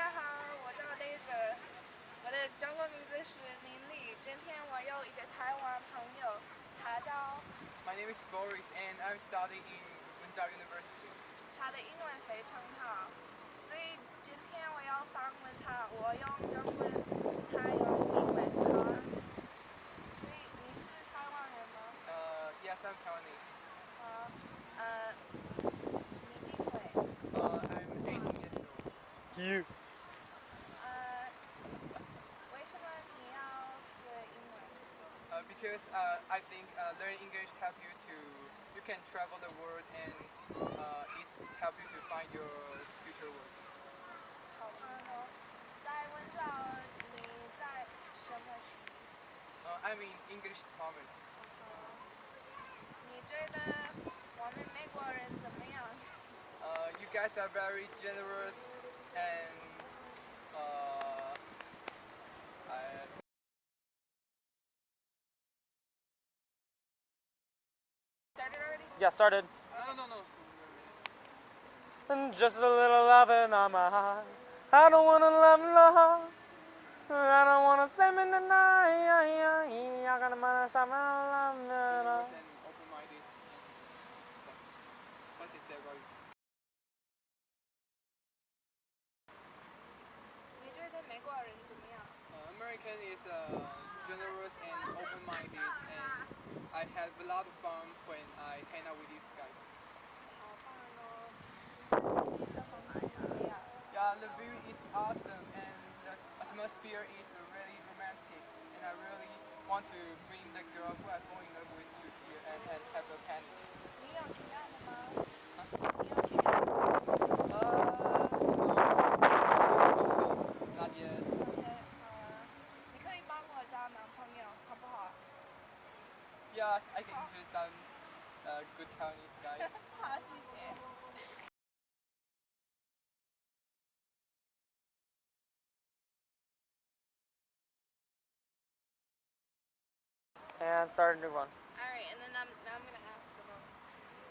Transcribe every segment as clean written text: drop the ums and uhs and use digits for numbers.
家好，我叫 Deja，我的中文名字是林丽。今天我有一个台湾朋友，他叫 My name is Boris and I'm studying in Mandarin University. 他的英文非常好，所以今天我要访问他，我用中文，他用英文。好，所以你是台湾人吗？ Yes, I'm Taiwanese. 好，你几岁I'm 18 years old. You. 为什么你要学英文？ Because I think learning English you can travel the world and it help you to find your future work. 好棒哦！在文藻，你在什么系？ I'm in English department. 你觉得我们美国人怎么样？ You guys are very generous and Started already? Yeah, started. No. And just a little loving on my heart. I don't wanna love. I don't wanna stay in the night. I gotta manage some love. Generous and open-minded. What can I say about you? 你觉得美国人怎么样？ American is generous and open-minded, and I have a lot of fun when I hang out with these guys. 好棒哦！经济的方面怎么样？ Yeah, the view is awesome, and the atmosphere is really romantic, and I really want to bring the girl who I fall in love with to here and have a panic. 你有情人了吗？你有情人了吗？ Not yet. OK，你可以帮我找男朋友，好不好？ Yeah, I can introduce some good Taiwanese guy. 好，谢谢。 And start a new one. Alright, and then now I'm gonna ask about Cijin.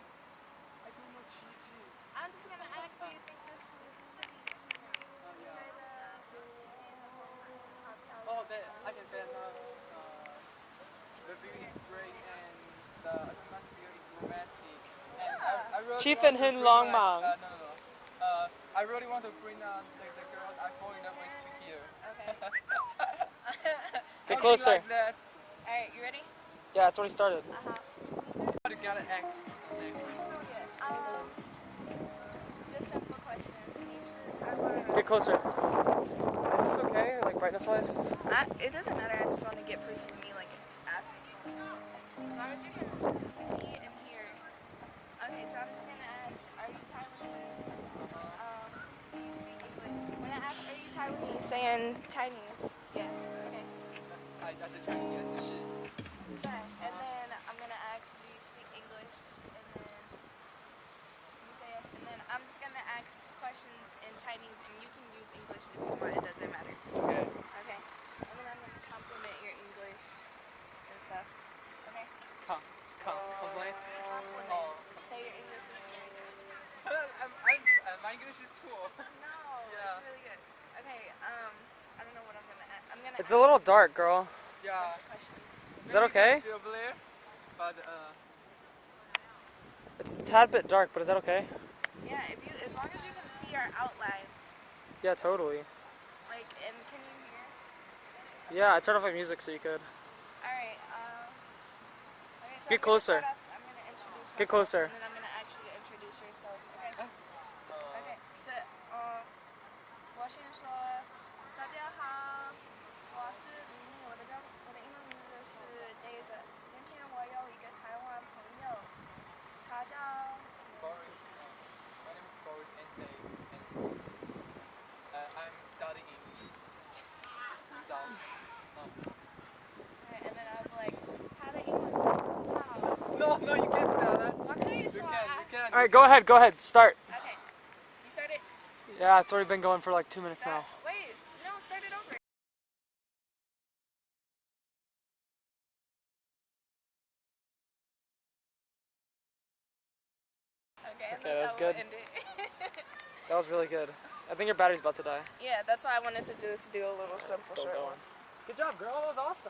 I don't know Cijin. I'm just gonna ask, do you think this is pretty easy? Yeah. 觉得Cijin的风景好漂亮。 Oh, I can say the view is great and the atmosphere is romantic. And I really Chief want and to Hin bring, Long like, Mang. No. I really want to bring the girl I fall in love with to here. Okay. Get Something closer. like that. Alright, you ready? Yeah, that's what he started. But you gotta X. Just simple questions. I want Get closer. Is this okay, like brightness-wise? It doesn't matter. I just want to get proof of me, like asking something. As long as you can see and hear. Okay, so I'm just gonna ask: are you Taiwanese? Do you speak English? When I ask, are you Taiwanese? Saying Chinese. Yes. Okay. I said Chinese, yes. And then I'm gonna ask, do you speak English? And then you say yes. And then I'm just gonna ask questions in Chinese, and you can use English if you want. It doesn't matter. Okay. Okay. And then I'm gonna compliment your English and stuff. Okay. Complain? Compliment. Oh. Say your English is very good. My English is poor. No, Yeah. it's really good. Okay. I don't know what I'm gonna ask. I'm gonna. It's a little dark, girl. Yeah. ask a bunch of questions. Is that okay? See over there, but It's a tad bit dark, but is that okay? Yeah. As long as you can see our outlines. Yeah, totally. Like, and can you hear? Yeah, I turned off my music so you could. Alright, okay, so Get closer. I'm gonna introduce myself. Get closer. And then I'm gonna ask you to introduce yourself, okay? Okay, so, 我先说，大家好，我是林丽，我的英文名字是 Deja。今天我有一个台湾朋友，他叫 Boris. My name is Boris and I'm studying in Cijin. and then I was like, 他的英文名字很好。 No, you can't say that. 我可以 You 说 can, 啊 you can. All right, go ahead, start. Okay, you started. Yeah, it's already been going for like 2 minutes now. Wait, no, start it over. Okay, Okay, that was how we'll good. end it. That was really good. I think your battery's about to die. Yeah, that's why I wanted to just do a little simple Still short going. one. Good job, girl. That was awesome.